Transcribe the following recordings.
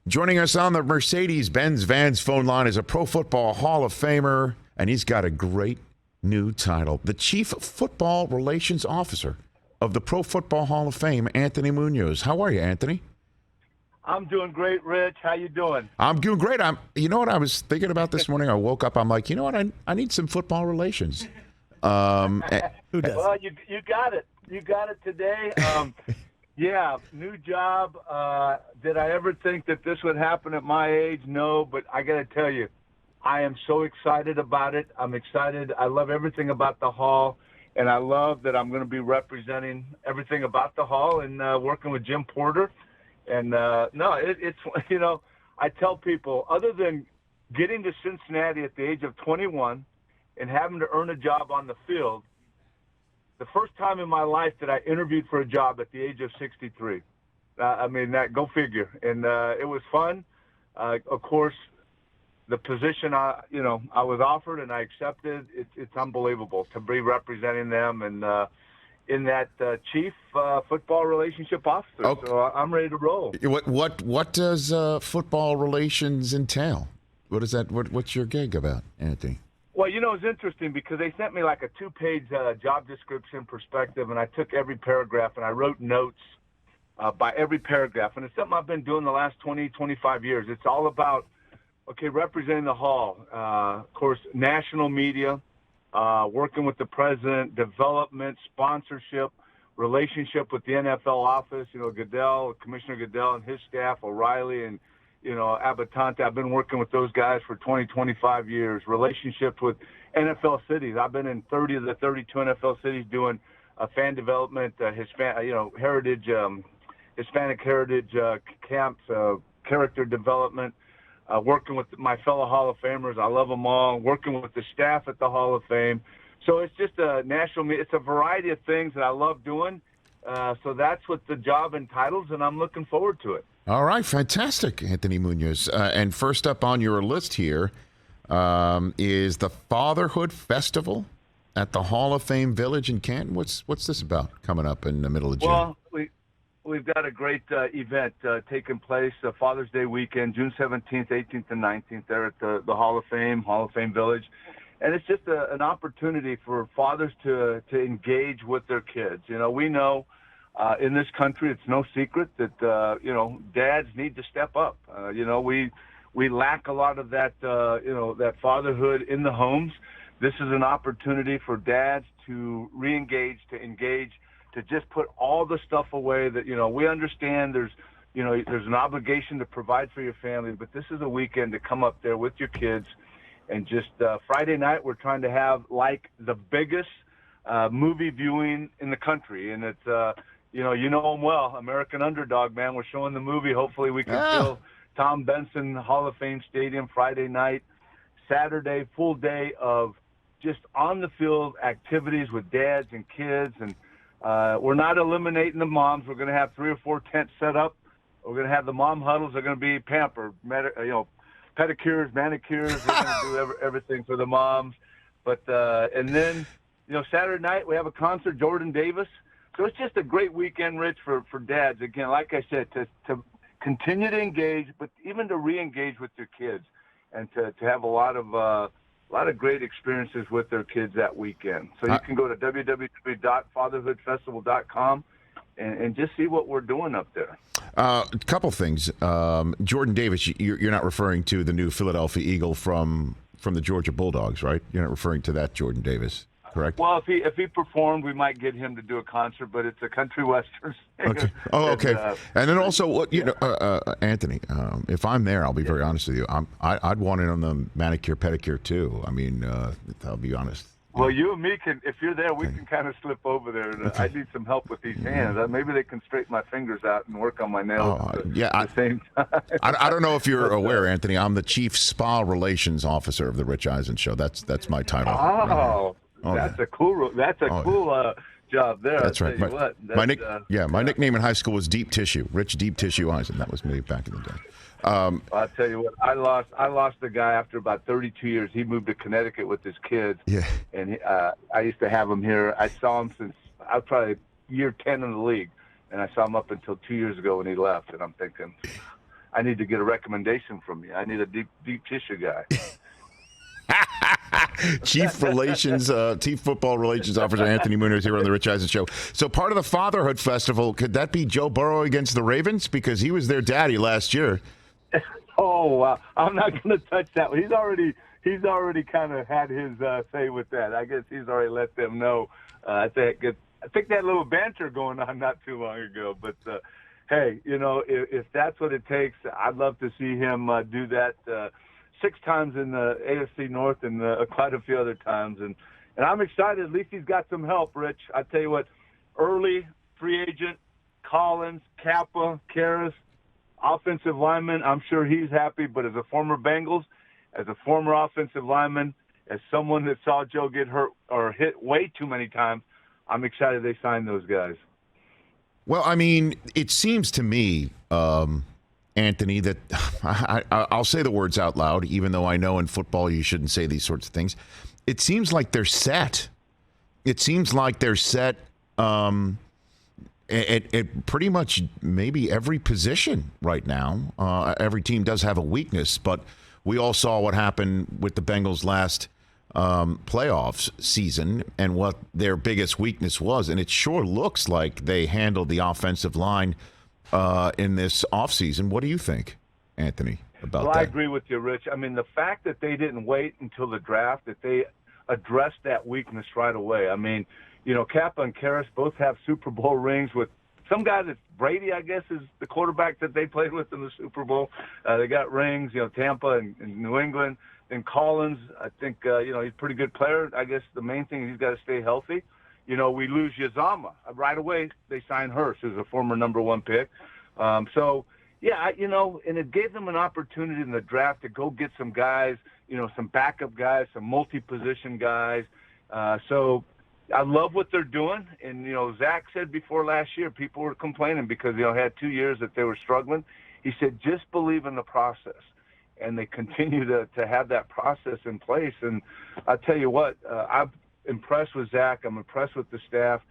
Joining us on the Mercedes-Benz Vans phone line is a Pro Football Hall of Famer, and he's got a great new title. The Chief Football Relations Officer of the Pro Football Hall of Fame, Anthony Muñoz. How are you, Anthony? I'm doing great, Rich. How you doing? I'm doing great. You know what I was thinking about this morning? I woke up, I'm like, you know what? I need some football relations. Who does? Well, you got it. You got it today. Yeah, new job. Did I ever think that this would happen at my age? No, but I got to tell you, I am so excited about it. I'm excited. I love everything about the Hall, and I love that I'm going to be representing everything about the Hall and working with Jim Porter. And, it's, I tell people, other than getting to Cincinnati at the age of 21 and having to earn a job on the field, the first time in my life that I interviewed for a job at the age of 63. Go figure. And it was fun. Of course, the position I was offered and I accepted, it's unbelievable to be representing them and in that chief football relationship officer. Okay. So I'm ready to roll. What does football relations entail? What is that? What's your gig about, Anthony? Well, it's interesting because they sent me like a 2-page job description perspective, and I took every paragraph and I wrote notes by every paragraph. And it's something I've been doing the last 20, 25 years. It's all about, representing the Hall. Of course, national media, working with the president, development, sponsorship, relationship with the NFL office, Goodell, Commissioner Goodell and his staff, O'Reilly and Abatante. I've been working with those guys for 20, 25 years. Relationships with NFL cities. I've been in 30 of the 32 NFL cities doing fan development, Hispanic heritage camps, character development, working with my fellow Hall of Famers. I love them all. Working with the staff at the Hall of Fame. So it's just it's a variety of things that I love doing. So that's what the job entitles, and I'm looking forward to it. All right, fantastic, Anthony Muñoz. And first up on your list here is the Fatherhood Festival at the Hall of Fame Village in Canton. What's this about coming up in the middle of June? Well, we've got a great event taking place Father's Day weekend, June 17th, 18th, and 19th there at the Hall of Fame Village. And it's just an opportunity for fathers to engage with their kids. We know in this country, it's no secret that, dads need to step up. We lack a lot of that, that fatherhood in the homes. This is an opportunity for dads to re-engage, to just put all the stuff away that, we understand there's an obligation to provide for your family, but this is a weekend to come up there with your kids. And just Friday night, we're trying to have like the biggest movie viewing in the country. And it's, you know them well, American Underdog, man. We're showing the movie. Hopefully we can fill Tom Benson Hall of Fame Stadium Friday night. Saturday, full day of just on-the-field activities with dads and kids. And we're not eliminating the moms. We're going to have 3 or 4 tents set up. We're going to have the mom huddles. They're going to be pampered, pedicures, manicures. We're going to do everything for the moms. But and then, Saturday night we have a concert, Jordan Davis. So it's just a great weekend, Rich, for dads. Again, like I said, to continue to engage, but even to re-engage with their kids, and to have a lot of great experiences with their kids that weekend. So you can go to www.fatherhoodfestival.com and just see what we're doing up there. A couple things. Jordan Davis, you're not referring to the new Philadelphia Eagle from the Georgia Bulldogs, right? You're not referring to that Jordan Davis, correct? Well, if he performed, we might get him to do a concert, but it's a country western. Okay. Oh, okay. And then also, Anthony, if I'm there, I'll be very honest with you. I'd want it on the manicure pedicure too. I mean, I'll be honest. Well, you and me can, if you're there, we can kind of slip over there. And, I need some help with these hands. Maybe they can straighten my fingers out and work on my nails at the same time. I don't know if you're aware, Anthony. I'm the Chief Spa Relations Officer of the Rich Eisen Show. That's my title. That's a cool job there. That's right. My nickname in high school was Deep Tissue. Rich Deep Tissue Eisen. That was me back in the day. I'll tell you what, I lost a guy after about 32 years. He moved to Connecticut with his kids. Yeah. And I used to have him here. I saw him since I was probably year 10 in the league, and I saw him up until 2 years ago when he left. And I'm thinking, I need to get a recommendation from you. I need a deep tissue guy. Chief Football Relations Officer Anthony Muñoz here on the Rich Eisen Show. So part of the Fatherhood Festival, could that be Joe Burrow against the Ravens? Because he was their daddy last year. Oh, I'm not going to touch that one. He's already kind of had his say with that. I guess he's already let them know. I think they had a little banter going on not too long ago. But, hey, if that's what it takes, I'd love to see him do that 6 times in the AFC North and quite a few other times. And I'm excited. At least he's got some help, Rich. I tell you what, early free agent, Collins, Kappa, Karras, offensive lineman, I'm sure he's happy. But as a former Bengals, as a former offensive lineman, as someone that saw Joe get hurt or hit way too many times, I'm excited they signed those guys. Well, I mean, it seems to me, Anthony, that I'll say the words out loud, even though I know in football you shouldn't say these sorts of things. It seems like they're set. It seems like they're set at pretty much maybe every position right now. Every team does have a weakness, but we all saw what happened with the Bengals last playoffs season and what their biggest weakness was. And it sure looks like they handled the offensive line in this offseason. What do you think, Anthony, about that? I agree with you, Rich. I mean, the fact that they didn't wait until the draft, that they addressed that weakness right away. I mean, Kappa and Karras both have Super Bowl rings with some guy that's Brady, I guess, is the quarterback that they played with in the Super Bowl. They got rings, Tampa and New England. And Collins, I think, he's a pretty good player. I guess the main thing is he's got to stay healthy. We lose Yazama. Right away, they signed Hurst, who's a former number 1 pick. And it gave them an opportunity in the draft to go get some guys, some backup guys, some multi-position guys. So I love what they're doing. And, Zach said before last year, people were complaining because, had 2 years that they were struggling. He said, just believe in the process. And they continue to have that process in place. And I tell you what, I'm impressed with Zach. I'm impressed with the staff.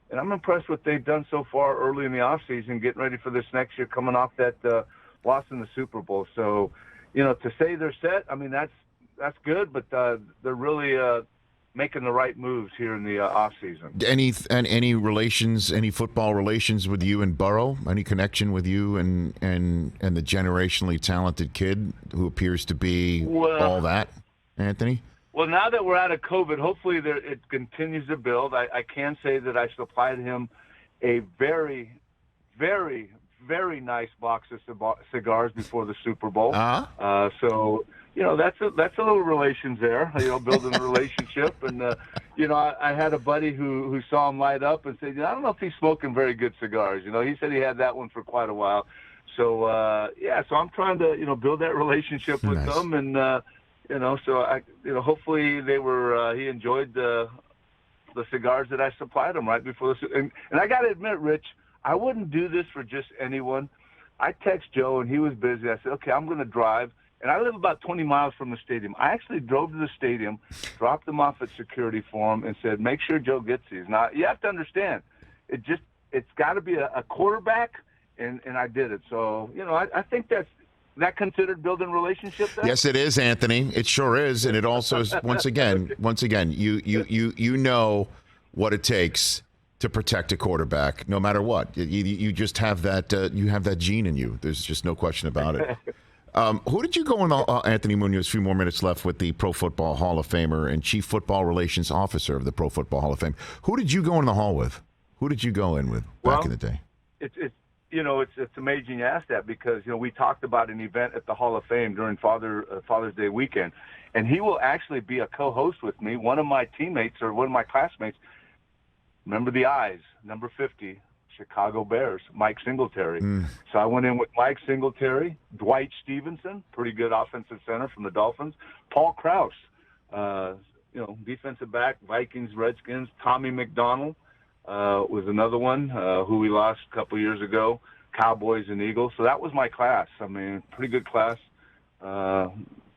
And I'm impressed with what they've done so far early in the offseason, getting ready for this next year, coming off that loss in the Super Bowl. So, to say they're set, I mean, that's good, but they're really making the right moves here in the offseason. Any relations, any football relations with you and Burrow? Any connection with you and the generationally talented kid who appears to be all that, Anthony? Well, now that we're out of COVID, hopefully it continues to build. I can say that I supplied him a very, very, very nice box of cigars before the Super Bowl. Uh-huh. So, that's a little relations there, building a relationship. And, I had a buddy who saw him light up and said, I don't know if he's smoking very good cigars. He said he had that one for quite a while. So, so I'm trying to, build that relationship with them. And, hopefully he enjoyed the cigars that I supplied him right before the and I got to admit, Rich, I wouldn't do this for just anyone. I text Joe, and he was busy. I said, okay, I'm going to drive. And I live about 20 miles from the stadium. I actually drove to the stadium, dropped them off at security for him, and said, make sure Joe gets these. Now, you have to understand, it's got to be a quarterback, and I did it. So, I think that considered building relationships? Yes, it is, Anthony. It sure is, and it also is. Once again, you know what it takes to protect a quarterback, no matter what. You just have that. You have that gene in you. There's just no question about it. Who did you go in? Anthony Muñoz. A few more minutes left with the Pro Football Hall of Famer and Chief Football Relations Officer of the Pro Football Hall of Fame. Who did you go in the hall with? Who did you go in with back in the day? It's amazing you asked that because, we talked about an event at the Hall of Fame during Father's Day weekend, and he will actually be a co-host with me. One of my teammates or one of my classmates, remember the eyes, number 50, Chicago Bears, Mike Singletary. So I went in with Mike Singletary, Dwight Stevenson, pretty good offensive center from the Dolphins, Paul Krause, defensive back, Vikings, Redskins, Tommy McDonald, was another one who we lost a couple years ago, Cowboys and Eagles. So that was my class. I mean, pretty good class.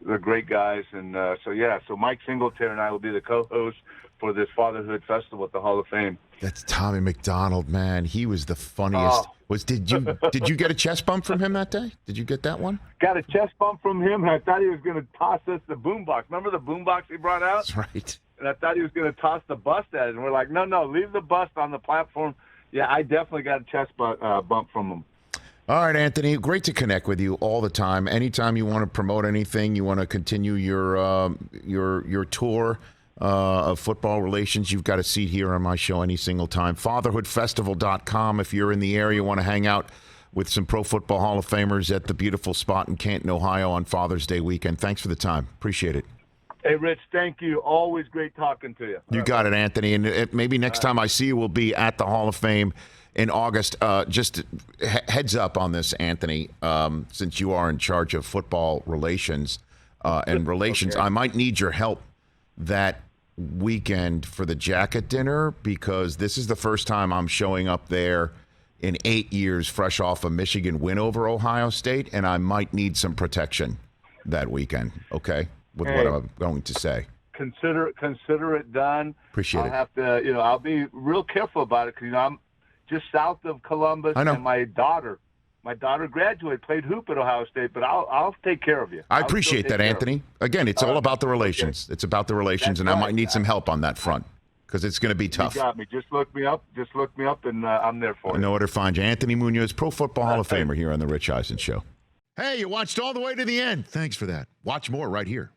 They're great guys. And so Mike Singletary and I will be the co-hosts for this Fatherhood Festival at the Hall of Fame. That's Tommy McDonald, man. He was the funniest. Did you get a chest bump from him that day? Did you get that one? Got a chest bump from him, and I thought he was going to toss us the boombox. Remember the boombox he brought out? That's right. And I thought he was going to toss the bust at it. And we're like, no, leave the bust on the platform. Yeah, I definitely got a chest bump from him. All right, Anthony. Great to connect with you all the time. Anytime you want to promote anything, you want to continue your tour of football relations, you've got a seat here on my show any single time. Fatherhoodfestival.com. If you're in the area, want to hang out with some Pro Football Hall of Famers at the beautiful spot in Canton, Ohio on Father's Day weekend. Thanks for the time. Appreciate it. Hey, Rich, thank you. Always great talking to you. You got it, Anthony. And maybe next time I see you, we'll be at the Hall of Fame in August. Just heads up on this, Anthony, since you are in charge of football relations and relations, okay. I might need your help that weekend for the jacket dinner, because this is the first time I'm showing up there in 8 years, fresh off a Michigan win over Ohio State, and I might need some protection that weekend, okay, with what I'm going to say. Consider it done. Appreciate it. I'll have to, I'll be real careful about it, because, I'm just south of Columbus, I know. And my daughter graduated, played hoop at Ohio State, but I'll take care of you. I appreciate that, Anthony. Again, it's all about the relations. Okay. It's about the relations, and I might need some help on that front, because it's going to be tough. You got me. Just look me up, and I'm there for you. I know where to find you. Anthony Muñoz, Pro Football Hall of Famer here on The Rich Eisen Show. Hey, you watched all the way to the end. Thanks for that. Watch more right here.